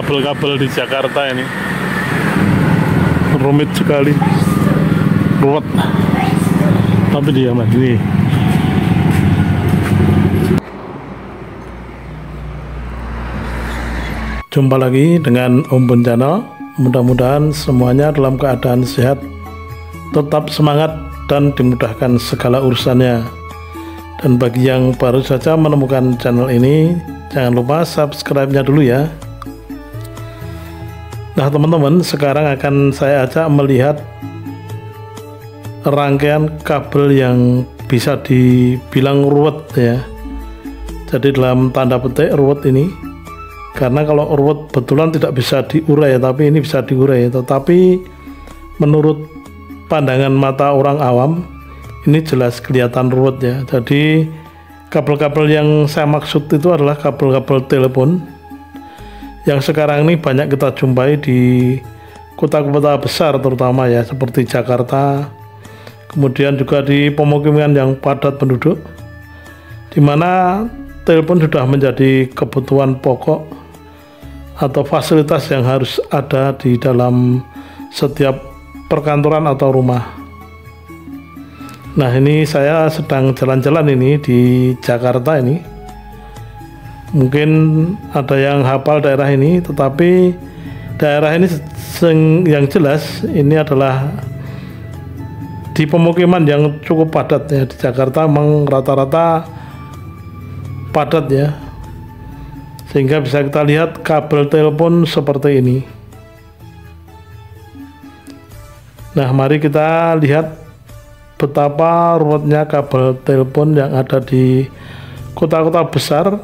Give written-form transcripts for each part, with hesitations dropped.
kabel-kabel di Jakarta ini rumit sekali, ruwet, tapi dia ini. Jumpa lagi dengan Om Bun Channel. Mudah-mudahan semuanya dalam keadaan sehat, tetap semangat dan dimudahkan segala urusannya. Dan bagi yang baru saja menemukan channel ini, jangan lupa subscribe-nya dulu ya. Nah teman-teman, sekarang akan saya ajak melihat rangkaian kabel yang bisa dibilang ruwet ya. Jadi dalam tanda petik ruwet ini, karena kalau ruwet betulan tidak bisa diurai, tapi ini bisa diurai. Tetapi menurut pandangan mata orang awam, ini jelas kelihatan ruwet ya. Jadi kabel-kabel yang saya maksud itu adalah kabel-kabel telepon yang sekarang ini banyak kita jumpai di kota-kota besar terutama ya, seperti Jakarta, kemudian juga di pemukiman yang padat penduduk, di mana telepon sudah menjadi kebutuhan pokok atau fasilitas yang harus ada di dalam setiap perkantoran atau rumah. Nah ini saya sedang jalan-jalan ini di Jakarta ini. Mungkin ada yang hafal daerah ini, tetapi daerah ini yang jelas ini adalah di pemukiman yang cukup padat ya. Di Jakarta memang rata-rata padat ya, sehingga bisa kita lihat kabel telepon seperti ini. Nah mari kita lihat betapa ruwetnya kabel telepon yang ada di kota-kota besar,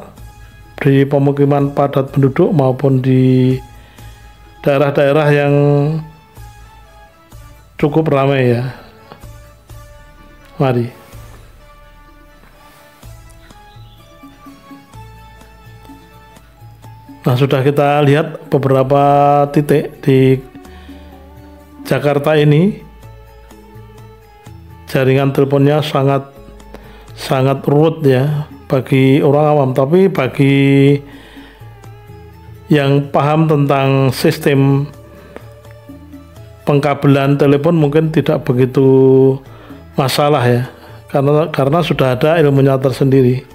di pemukiman padat penduduk maupun di daerah-daerah yang cukup ramai ya. Mari. Nah sudah kita lihat beberapa titik di Jakarta ini, jaringan teleponnya sangat ruwet ya bagi orang awam, tapi bagi yang paham tentang sistem pengkabelan telepon mungkin tidak begitu masalah ya, karena sudah ada ilmunya tersendiri.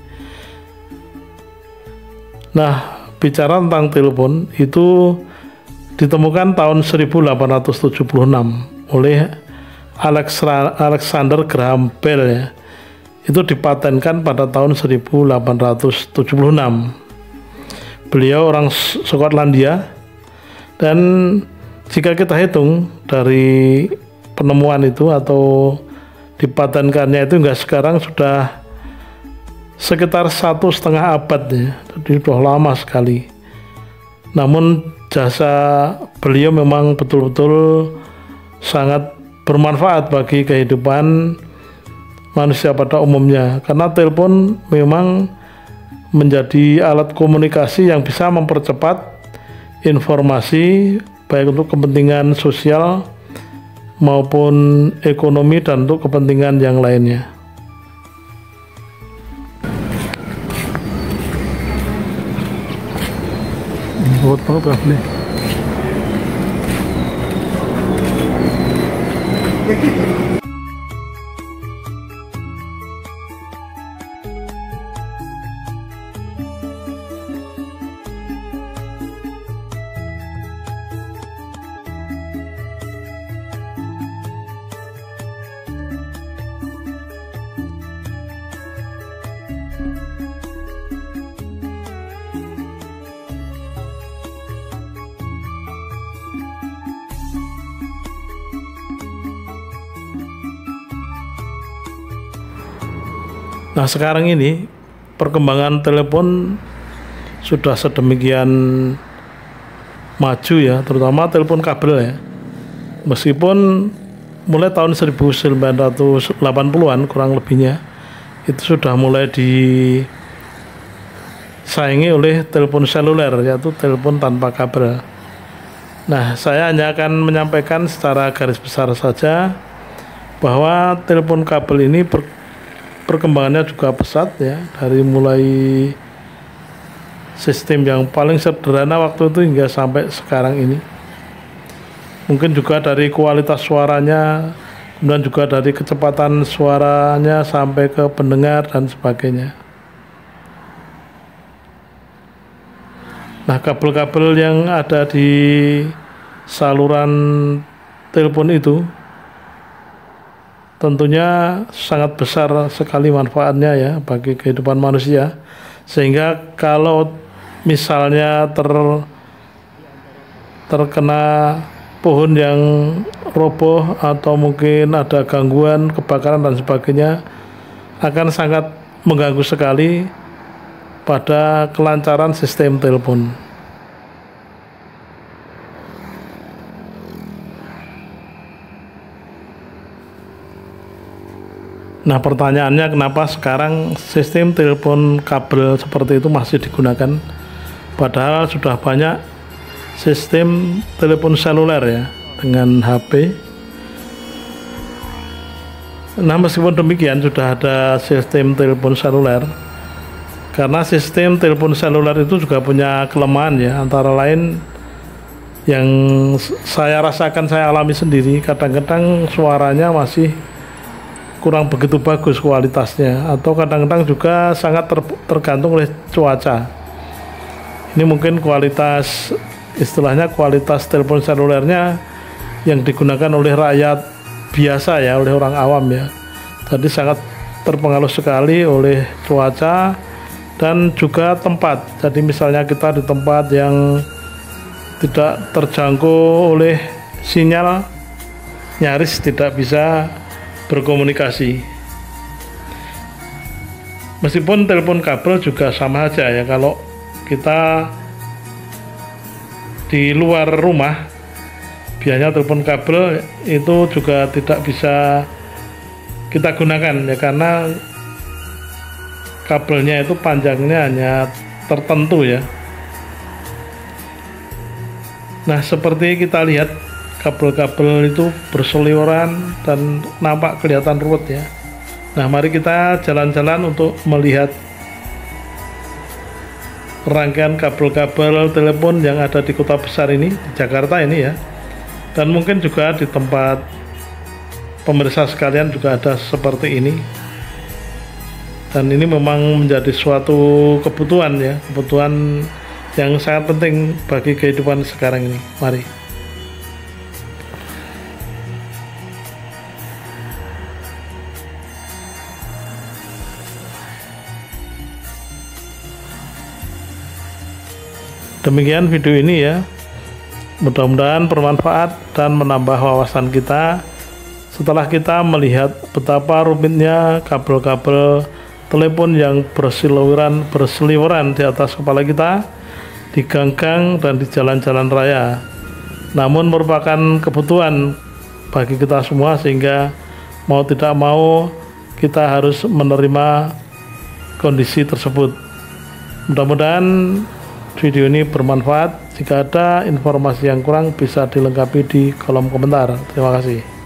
Nah bicara tentang telepon itu ditemukan tahun 1876 oleh Alexander Graham Bell ya. Itu dipatenkan pada tahun 1876. Beliau orang Skotlandia, dan jika kita hitung dari penemuan itu atau dipatenkannya itu hingga sekarang sudah sekitar 1,5 abad ya, jadi sudah lama sekali. Namun jasa beliau memang betul-betul sangat bermanfaat bagi kehidupan manusia pada umumnya, karena telepon memang menjadi alat komunikasi yang bisa mempercepat informasi baik untuk kepentingan sosial maupun ekonomi dan untuk kepentingan yang lainnya. Buat apa nih? Nah sekarang ini perkembangan telepon sudah sedemikian maju ya, terutama telepon kabel ya. Meskipun mulai tahun 1980-an kurang lebihnya itu sudah mulai disaingi oleh telepon seluler, yaitu telepon tanpa kabel. Nah saya hanya akan menyampaikan secara garis besar saja bahwa telepon kabel ini perkembangannya juga pesat ya, dari mulai sistem yang paling sederhana waktu itu hingga sampai sekarang ini. Mungkin juga dari kualitas suaranya, kemudian juga dari kecepatan suaranya sampai ke pendengar dan sebagainya. Nah, kabel-kabel yang ada di saluran telepon itu tentunya sangat besar sekali manfaatnya ya bagi kehidupan manusia, sehingga kalau misalnya terkena pohon yang roboh atau mungkin ada gangguan kebakaran dan sebagainya, akan sangat mengganggu sekali pada kelancaran sistem telepon. Nah, pertanyaannya kenapa sekarang sistem telepon kabel seperti itu masih digunakan, padahal sudah banyak sistem telepon seluler ya dengan HP. Nah, meskipun demikian sudah ada sistem telepon seluler, karena sistem telepon seluler itu juga punya kelemahan ya, antara lain yang saya rasakan, saya alami sendiri, kadang-kadang suaranya masih kurang begitu bagus kualitasnya, atau kadang-kadang juga sangat tergantung oleh cuaca. Ini mungkin kualitas, istilahnya kualitas telepon selulernya yang digunakan oleh rakyat biasa ya, oleh orang awam ya. Jadi sangat terpengaruh sekali oleh cuaca dan juga tempat. Jadi misalnya kita di tempat yang tidak terjangkau oleh sinyal, nyaris tidak bisa berkomunikasi. Meskipun telepon kabel juga sama aja ya, kalau kita di luar rumah, biasanya telepon kabel itu juga tidak bisa kita gunakan ya, karena kabelnya itu panjangnya hanya tertentu ya. Nah, seperti kita lihat kabel-kabel itu berseliweran dan nampak kelihatan ruwet ya. Nah, mari kita jalan-jalan untuk melihat rangkaian kabel-kabel telepon yang ada di kota besar ini, di Jakarta ini ya. Dan mungkin juga di tempat pemirsa sekalian juga ada seperti ini. Dan ini memang menjadi suatu kebutuhan ya, kebutuhan yang sangat penting bagi kehidupan sekarang ini. Mari. Demikian video ini ya, mudah-mudahan bermanfaat dan menambah wawasan kita setelah kita melihat betapa rumitnya kabel-kabel telepon yang berseliweran di atas kepala kita, di gang-gang dan di jalan-jalan raya. Namun merupakan kebutuhan bagi kita semua, sehingga mau tidak mau kita harus menerima kondisi tersebut. Mudah-mudahan video ini bermanfaat. Jika ada informasi yang kurang bisa dilengkapi di kolom komentar. Terima kasih.